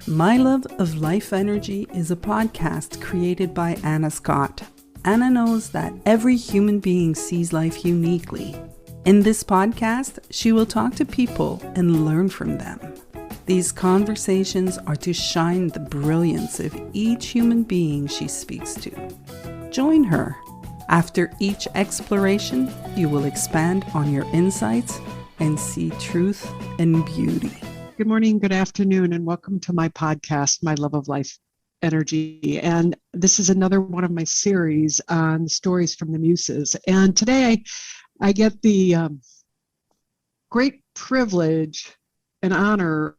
My Love of Life Energy is a podcast created by Anna Scott. Anna knows that every human being sees life uniquely. In this podcast, she will talk to people and learn from them. These conversations are to shine the brilliance of each human being she speaks to. Join her. After each exploration, you will expand on your insights and see truth and beauty. Good morning, good afternoon, and welcome to my podcast, My Love of Life Energy. And this is another one of my series on stories from the Muses. And today I get the great privilege and honor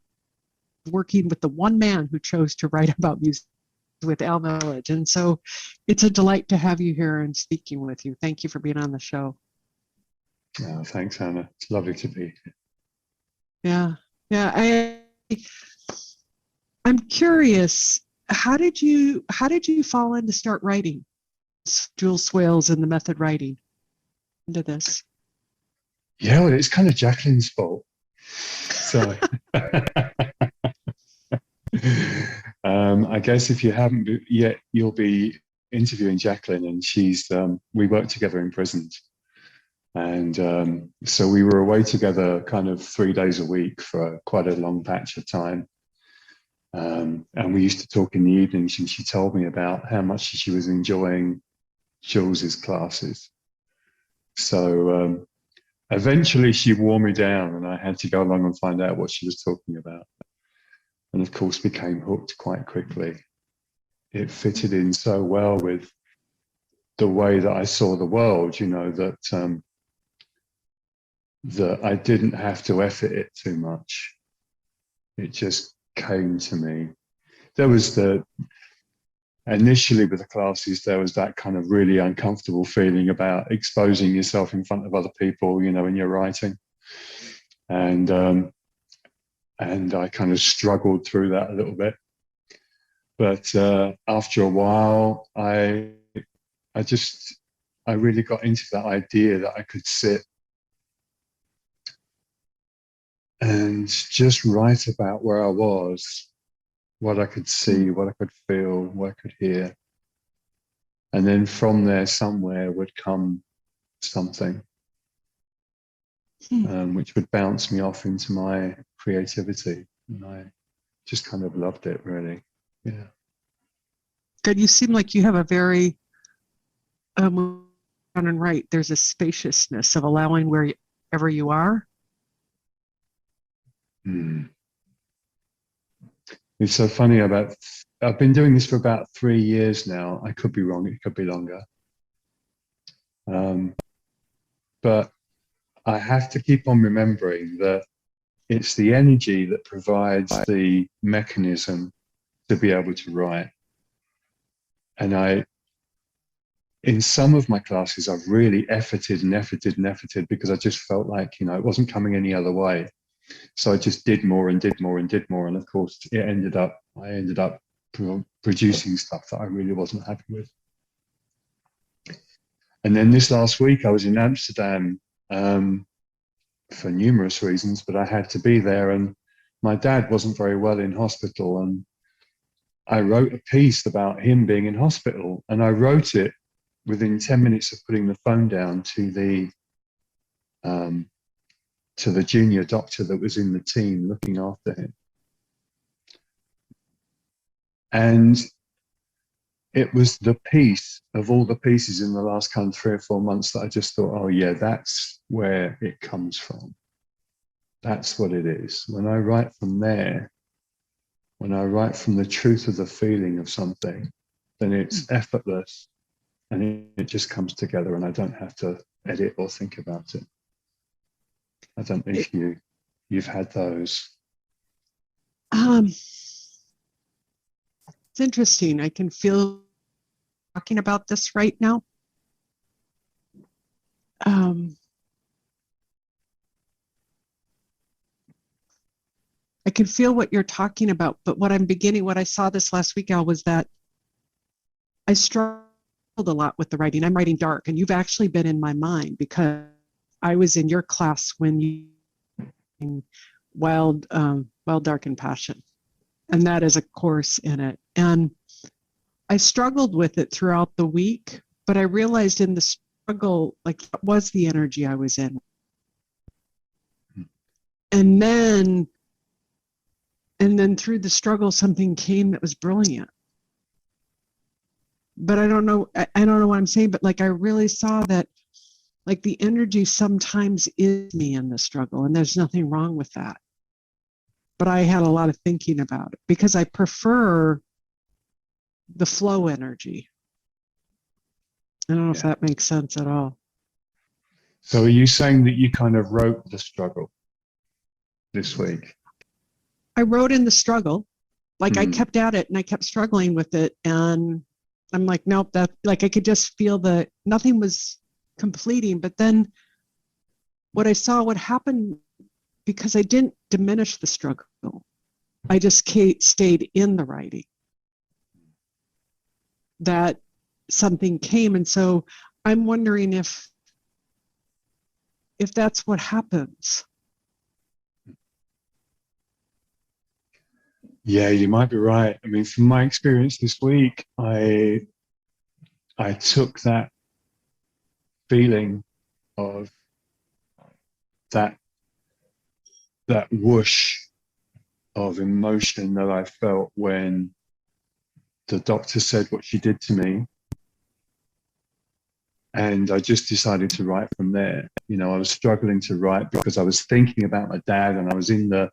of working with the one man who chose to write about music with Milledge. And so it's a delight to have you here and speaking with you. Thank you for being on the show. Oh, thanks, Anna. It's lovely to be Yeah, here. I'm curious. How did you fall into start writing? Jules Swales and the method writing into this. Yeah, well, it's kind of Jacqueline's fault. So, I guess if you haven't yet, you'll be interviewing Jacqueline, and she's we worked together in prisons. And so we were away together kind of 3 days a week for quite a long patch of time. And we used to talk in the evenings, and she told me about how much she was enjoying Jules's classes. So eventually she wore me down, and I had to go along and find out what she was talking about. And of course became hooked quite quickly. It fitted in so well with the way that I saw the world, you know, that I didn't have to effort it too much. It just came to me. There was initially with the classes, there was that kind of really uncomfortable feeling about exposing yourself in front of other people, you know, when you're writing. And I kind of struggled through that a little bit. But after a while, I really got into that idea that I could sit and just write about where I was, what I could see, what I could feel, what I could hear. And then from there, somewhere would come something which would bounce me off into my creativity. And I just kind of loved it, really. Yeah. Good. You seem like you have a very, and right, there's a spaciousness of allowing wherever you are. It's so funny I've been doing this for about 3 years now. I could be wrong, it could be longer. But I have to keep on remembering that it's the energy that provides the mechanism to be able to write. And in some of my classes, I've really efforted because I just felt like, you know, it wasn't coming any other way. So I just did more and did more and did more. And of course, I ended up producing stuff that I really wasn't happy with. And then this last week, I was in Amsterdam for numerous reasons, but I had to be there. And my dad wasn't very well in hospital. And I wrote a piece about him being in hospital. And I wrote it within 10 minutes of putting the phone down to the junior doctor that was in the team looking after him. And it was the piece of all the pieces in the last kind of 3 or 4 months that I just thought, oh yeah, that's where it comes from. That's what it is. When I write from there, when I write from the truth of the feeling of something, then it's effortless, and it just comes together, and I don't have to edit or think about it. I don't know if you've had those. It's interesting. I can feel talking about this right now. I can feel what you're talking about, but what I saw this last week, Al, was that I struggled a lot with the writing. I'm writing dark, and you've actually been in my mind because I was in your class when you Wild, Dark, and Passion. And that is a course in it. And I struggled with it throughout the week, but I realized in the struggle, like, that was the energy I was in. And then through the struggle, something came that was brilliant. But I don't know what I'm saying, but like, I really saw that, like, the energy sometimes is me in the struggle, and there's nothing wrong with that. But I had a lot of thinking about it because I prefer the flow energy. I don't know if that makes sense at all. So are you saying that you kind of wrote the struggle this week? I wrote in the struggle, like I kept at it and I kept struggling with it. And I'm like, nope, that, like, I could just feel nothing was completing. But then what I saw would happen, because I didn't diminish the struggle, I just stayed in the writing, that something came. And so I'm wondering if that's what happens. Yeah, you might be right. I mean, from my experience this week, I took that feeling of that whoosh of emotion that I felt when the doctor said what she did to me, and I just decided to write from there. You know, I was struggling to write because I was thinking about my dad, and I was in the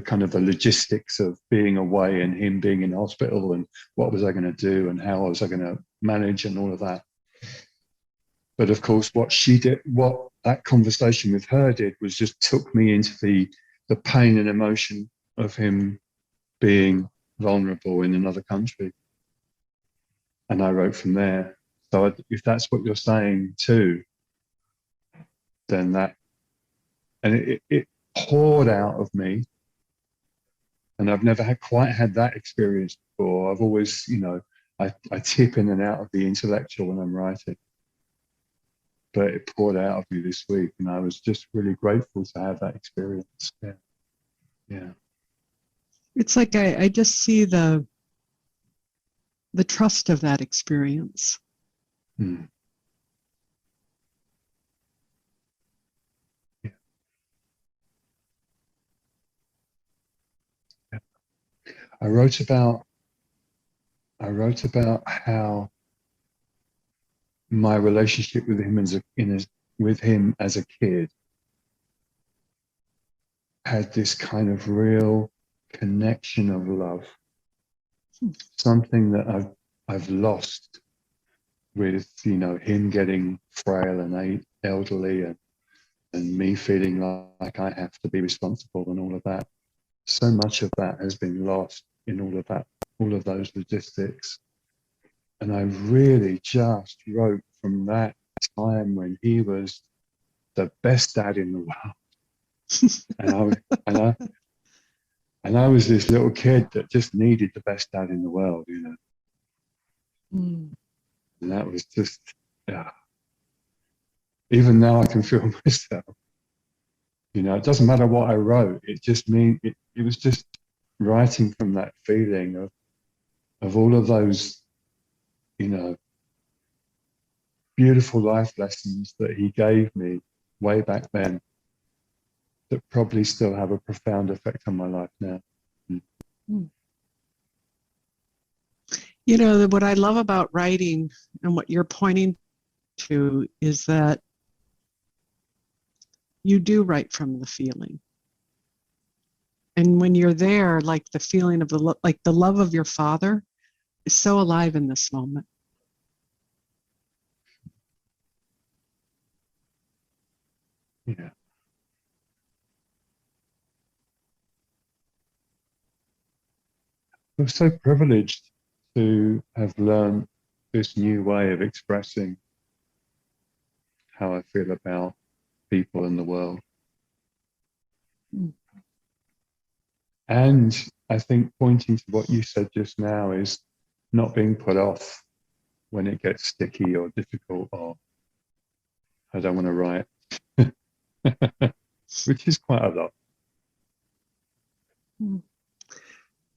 kind of the logistics of being away and him being in hospital, and what was I going to do and how was I going to manage and all of that. But of course, what that conversation with her did was just took me into the pain and emotion of him being vulnerable in another country. And I wrote from there. So if that's what you're saying too, then it poured out of me. And I've never quite had that experience before. I've always, I tip in and out of the intellectual when I'm writing. But it poured out of me this week, and I was just really grateful to have that experience. Yeah. It's like I just see the trust of that experience. Yeah. I wrote about how my relationship with him as a kid had this kind of real connection of love, something that I've lost with him getting frail and elderly, and me feeling like I have to be responsible and all of that. So much of that has been lost in all of those logistics. And I really just wrote from that time when he was the best dad in the world. and I was this little kid that just needed the best dad in the world, And that was just, even now I can feel myself. It doesn't matter what I wrote. It just it was just writing from that feeling of all of those, beautiful life lessons that he gave me way back then that probably still have a profound effect on my life now. What I love about writing and what you're pointing to is that you do write from the feeling. And when you're there, like, the feeling of the love of your father is so alive in this moment. Yeah. I'm so privileged to have learned this new way of expressing how I feel about people in the world. And I think pointing to what you said just now is not being put off when it gets sticky or difficult, or I don't want to write, which is quite a lot.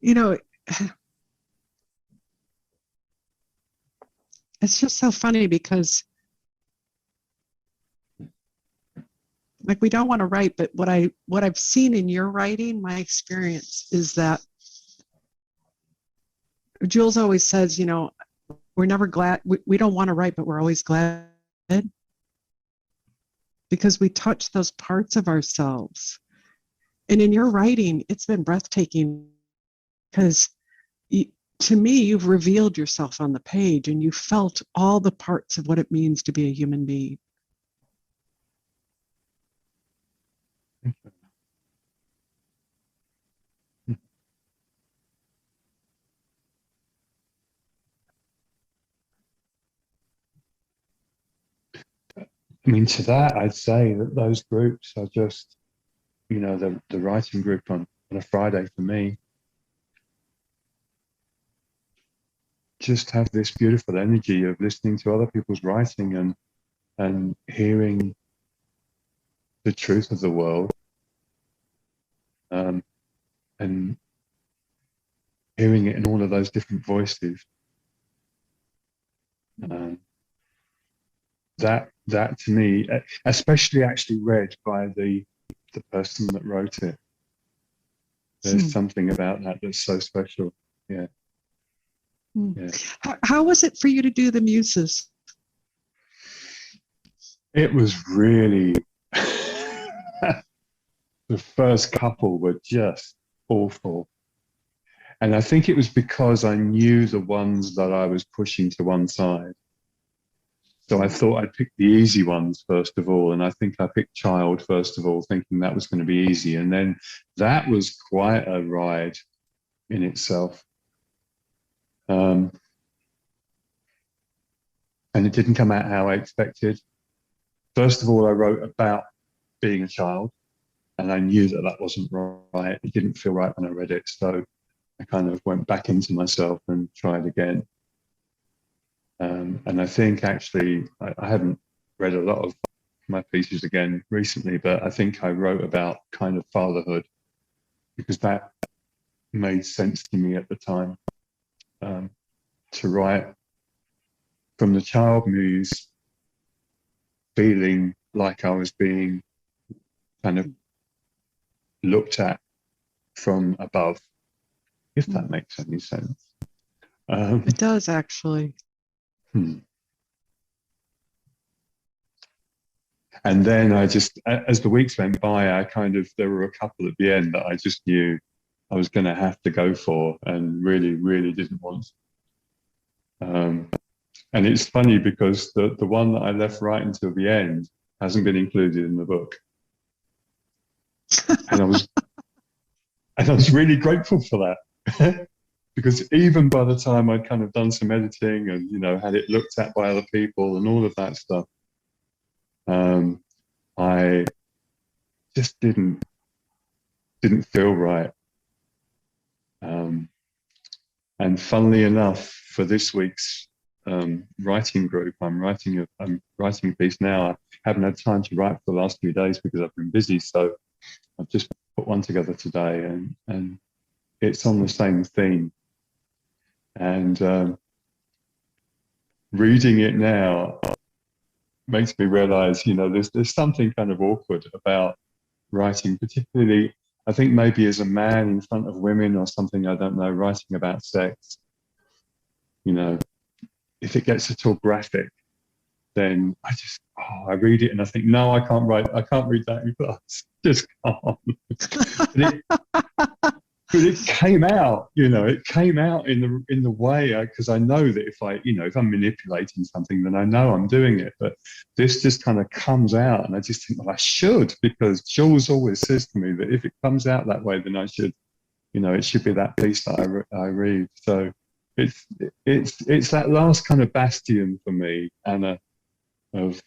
you know, it's just so funny because like we don't want to write, but what I've seen in your writing, my experience is that Jules always says, you know, we're never glad, we don't want to write, but we're always glad because we touch those parts of ourselves. And in your writing, it's been breathtaking because to me, you've revealed yourself on the page and you felt all the parts of what it means to be a human being. I mean, to that, I'd say that those groups are just, you know, the writing group on a Friday for me just have this beautiful energy of listening to other people's writing and hearing the truth of the world, and hearing it in all of those different voices. That to me, especially actually read by the person that wrote it, there's something about that that's so special. Yeah. Yeah. How was it for you to do the Muses? It was really the first couple were just awful. And I think it was because I knew the ones that I was pushing to one side. So I thought I'd pick the easy ones first of all. And I think I picked child first of all, thinking that was going to be easy. And then that was quite a ride in itself. And it didn't come out how I expected. First of all, I wrote about being a child, and I knew that that wasn't right. It didn't feel right when I read it. So I kind of went back into myself and tried again. And I think actually, I haven't read a lot of my pieces again recently, but I think I wrote about kind of fatherhood because that made sense to me at the time, to write from the child muse, feeling like I was being kind of looked at from above, if that makes any sense. It does, actually. And then I just, as the weeks went by, there were a couple at the end that I just knew I was going to have to go for and really, really didn't want to. And it's funny because the one that I left right until the end hasn't been included in the book. And I was really grateful for that. Because even by the time I'd kind of done some editing and, you know, had it looked at by other people and all of that stuff, I just didn't feel right. And funnily enough, for this week's writing group, I'm writing a piece now. I haven't had time to write for the last few days because I've been busy, so I've just put one together today, and it's on the same theme. And reading it now makes me realize, you know, there's something kind of awkward about writing, particularly, I think maybe as a man in front of women or something, I don't know, writing about sex. You know, if it gets at all graphic, then I read it and I think, no, I can't read that in class. Just can't. But it came out, you know, it came out in the way, because I know that if I'm manipulating something, then I know I'm doing it. But this just kind of comes out, and I just think, well, I should, because Jules always says to me that if it comes out that way, then I should, you know, it should be that piece that I read. So it's that last kind of bastion for me, Anna, of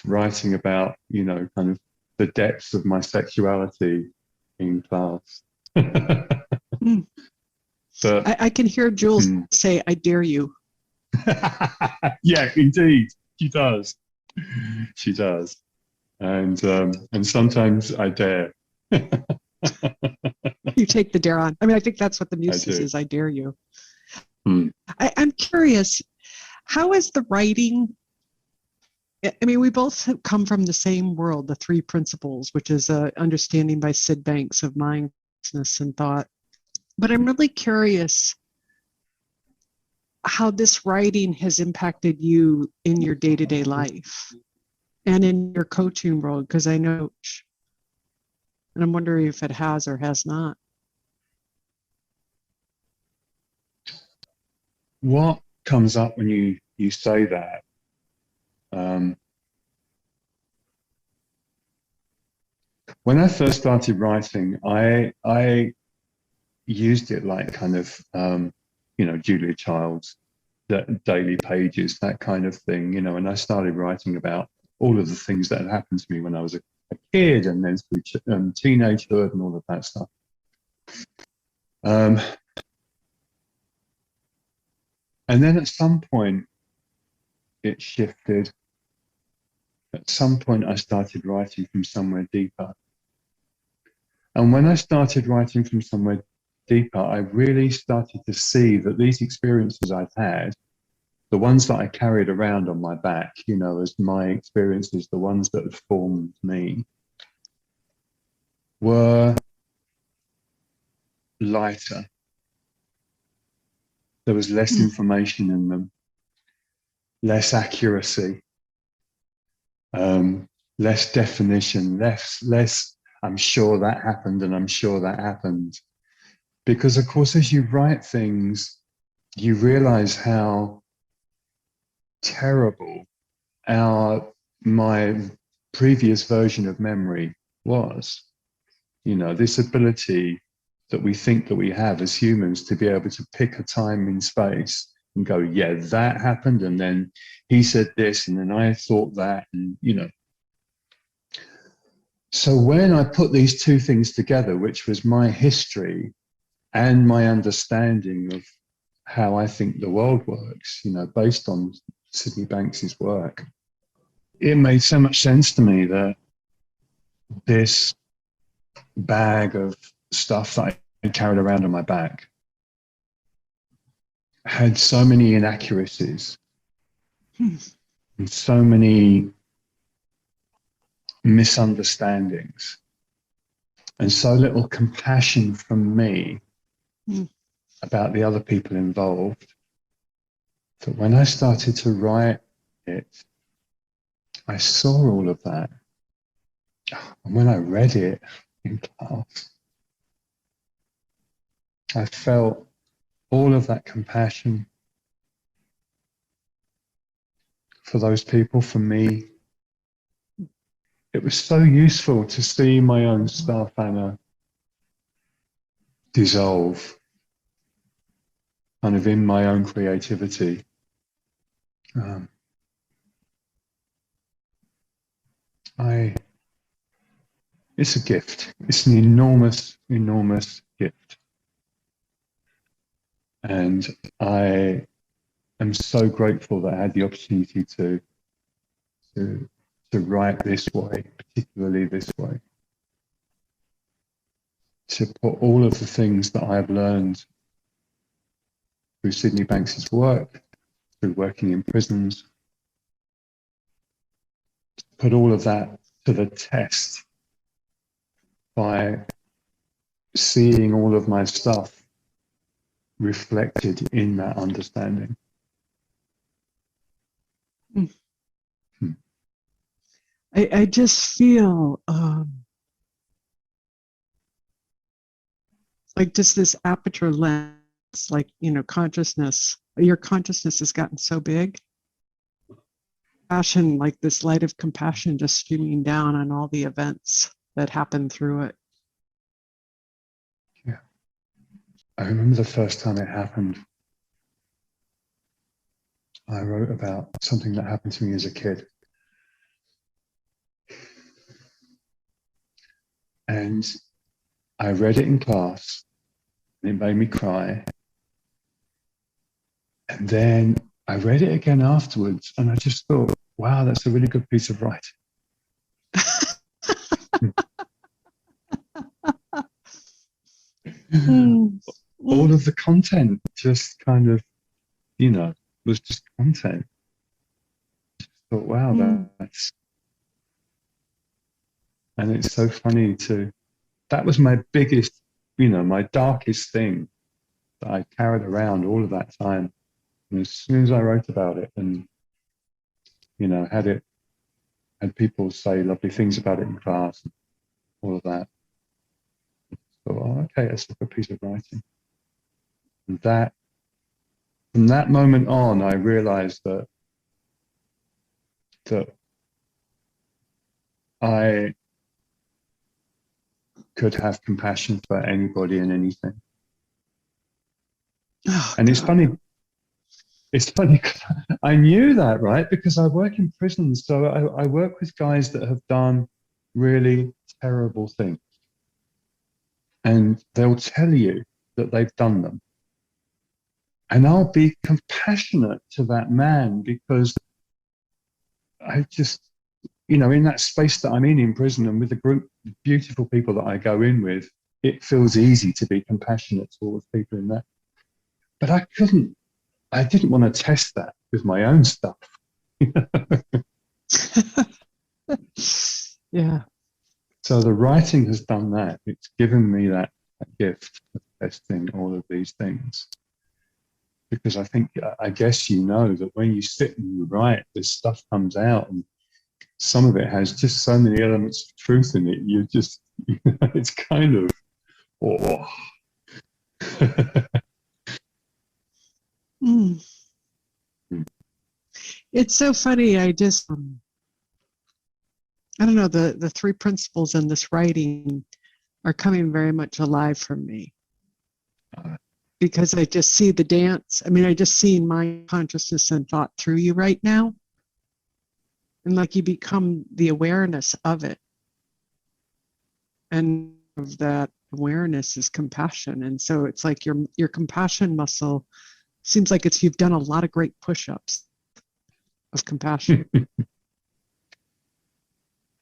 writing about, you know, kind of the depths of my sexuality in class. But I can hear Jules say, "I dare you." Yeah, indeed, she does. She does, and sometimes I dare. You take the dare on. I mean, I think that's what the Muses is. I dare you. I'm curious, how is the writing? I mean, we both have come from the same world, the three principles, which is understanding by Sid Banks of mindfulness and thought. But I'm really curious how this writing has impacted you in your day-to-day life and in your coaching world, because I know, and I'm wondering if it has or has not. What comes up when you say that? When I first started writing, I used it like kind of, Julia Child's daily pages, that kind of thing, and I started writing about all of the things that had happened to me when I was a kid and then through teenagehood and all of that stuff. And then at some point, it shifted. At some point, I started writing from somewhere deeper. And when I started writing from somewhere deeper, I really started to see that these experiences I've had, the ones that I carried around on my back, as my experiences, the ones that had formed me, were lighter. There was less information in them, less accuracy, less definition, less I'm sure that happened and I'm sure that happened. Because of course, as you write things, you realize how terrible my previous version of memory was. This ability that we think that we have as humans to be able to pick a time in space and go, yeah, that happened, and then he said this, and then I thought that, and So when I put these two things together, which was my history and my understanding of how I think the world works, based on Sydney Banks's work, it made so much sense to me that this bag of stuff that I carried around on my back had so many inaccuracies and so many misunderstandings and so little compassion from me about the other people involved, that when I started to write it, I saw all of that. And when I read it in class, I felt all of that compassion for those people, for me. It was so useful to see my own stuff, Anna, dissolve kind of in my own creativity. It's a gift. It's an enormous, enormous gift. And I am so grateful that I had the opportunity to write this way, particularly this way. To put all of the things that I've learned through Sydney Banks's work, through working in prisons, put all of that to the test by seeing all of my stuff reflected in that understanding. I just feel like just this aperture lens, like, consciousness, your consciousness has gotten so big. Passion, like this light of compassion just streaming down on all the events that happen through it. Yeah. I remember the first time it happened. I wrote about something that happened to me as a kid. And I read it in class, and it made me cry. And then I read it again afterwards, and I just thought, wow, that's a really good piece of writing. All of the content just kind of, was just content. Thought, wow, that's, and it's so funny that was my biggest, my darkest thing that I carried around all of that time. And as soon as I wrote about it and, had people say lovely things about it in class, and all of that, I thought, oh, okay, let's look at a piece of writing. And from that moment on, I realized that I could have compassion for anybody and anything. Oh, and God. it's funny, I knew that, right? Because I work in prisons, so I work with guys that have done really terrible things. And they'll tell you that they've done them. And I'll be compassionate to that man because I just, in that space that I'm in prison and with the group of beautiful people that I go in with, it feels easy to be compassionate towards people in there. But I didn't want to test that with my own stuff. Yeah. So the writing has done that. It's given me that gift of testing all of these things. Because I guess that when you sit and you write, this stuff comes out, and some of it has just so many elements of truth in it. You just, it's kind of, oh. It's so funny. I don't know, the three principles in this writing are coming very much alive for me. Because I just see the dance. I mean, I just see mind, consciousness, and thought through you right now. And like you become the awareness of it. And of that awareness is compassion. And so it's like your compassion muscle seems like you've done a lot of great push-ups of compassion.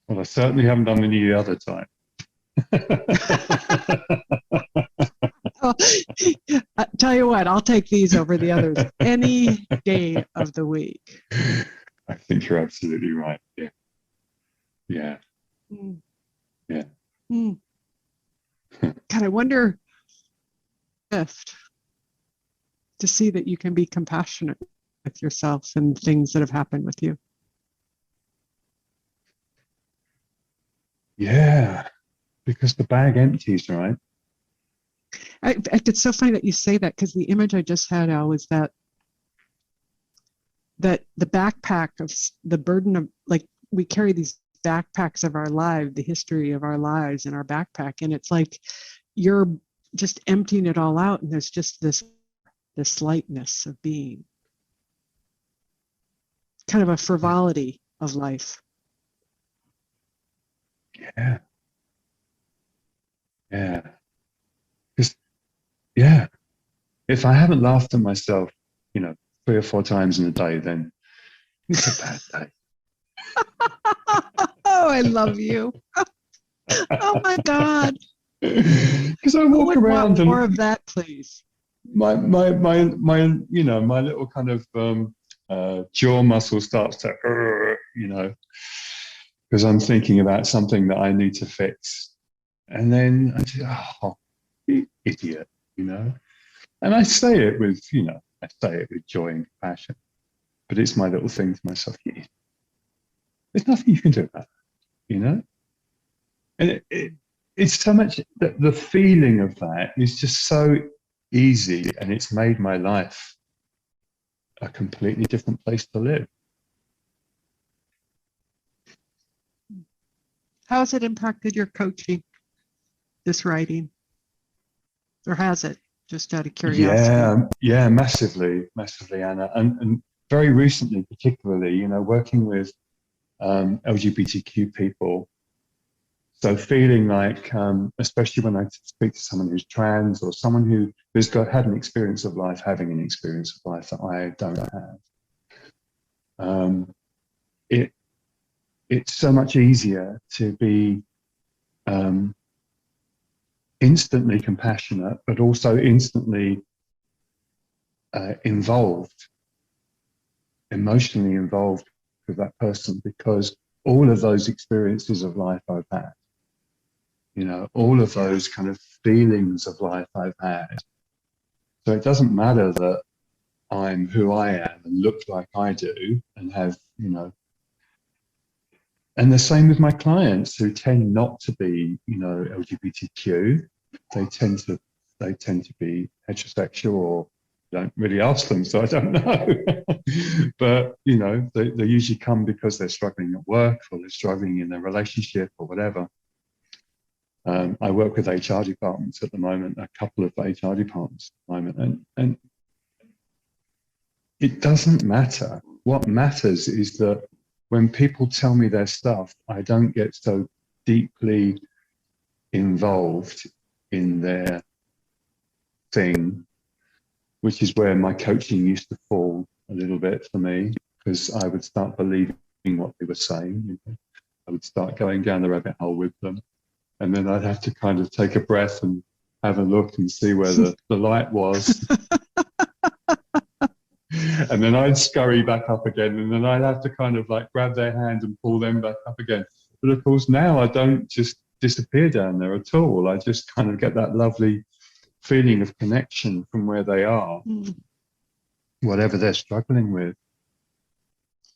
Well, I certainly haven't done any the other time. Oh, I tell you what, I'll take these over the others any day of the week. I think you're absolutely right. Yeah. Yeah. Yeah. God, I wonder if to see that you can be compassionate with yourself and things that have happened with you. Yeah. Because the bag empties, right? It's so funny that you say that, because the image I just had, Al, was that the backpack of the burden of, like, we carry these backpacks of our life, the history of our lives in our backpack, and it's like you're just emptying it all out, and there's just this lightness of being, kind of a frivolity of life. Yeah. Yeah. Yeah. If I haven't laughed at myself, 3 or 4 times in a day, then it's a bad day. Oh, I love you. Oh my God. Because I walk around and more of that, please. My little kind of jaw muscle starts to, because I'm thinking about something that I need to fix, and then I just, oh, you idiot, and I say it with, joy and compassion, but it's my little thing to myself. There's nothing you can do about it, and it's so much that the feeling of that is just so easy, and it's made my life a completely different place to live. How has it impacted your coaching, this writing? Or has it, just out of curiosity? Yeah, massively, Anna. And very recently, particularly, working with LGBTQ people. So feeling like, especially when I speak to someone who's trans, or someone who's had an experience of life, having an experience of life that I don't have, it's so much easier to be instantly compassionate, but also instantly involved, emotionally involved with that person, because all of those experiences of life I've had, all of those kind of feelings of life I've had. So it doesn't matter that I'm who I am and look like I do and have, and the same with my clients who tend not to be, LGBTQ. They tend to be heterosexual, or don't really ask them, so I don't know. But they usually come because they're struggling at work, or they're struggling in their relationship, or whatever. I work with HR departments at the moment, a couple of HR departments at the moment, and it doesn't matter. What matters is that when people tell me their stuff, I don't get so deeply involved in their thing, which is where my coaching used to fall a little bit for me, because I would start believing what they were saying. I would start going down the rabbit hole with them. And then I'd have to kind of take a breath and have a look and see where the light was. And then I'd scurry back up again, and then I'd have to kind of like grab their hand and pull them back up again. But of course, now I don't just disappear down there at all. I just kind of get that lovely feeling of connection from where they are, whatever they're struggling with.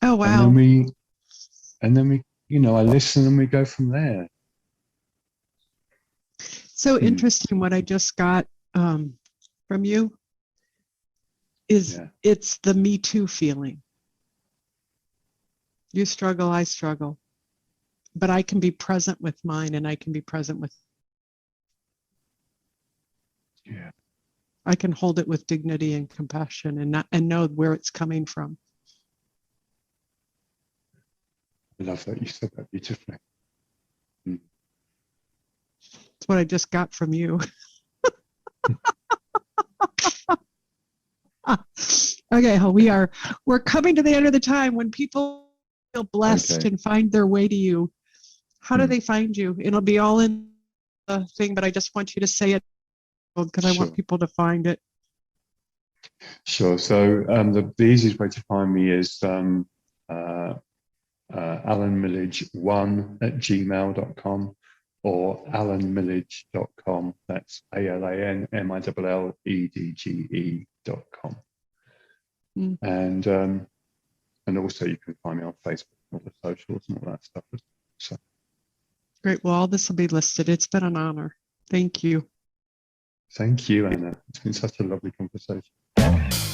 Oh, wow. And then we, I listen and we go from there. So interesting. What I just got from you is it's the me too feeling. You struggle, I struggle, but I can be present with mine, and I can be present with. Yeah. I can hold it with dignity and compassion, and know where it's coming from. I love that you said that beautifully. That's what I just got from you. Okay, we're coming to the end of the time. When people feel blessed and find their way to you, how do they find you? It'll be all in the thing, but I just want you to say it because I want people to find it. Sure. So the easiest way to find me is alanmilledge1@gmail.com or alanmilledge.com. That's ALANMILLEDGE.com. And also you can find me on Facebook and all the socials and all that stuff. So. Great. Well, all this will be listed. It's been an honor. Thank you. Thank you, Anna. It's been such a lovely conversation.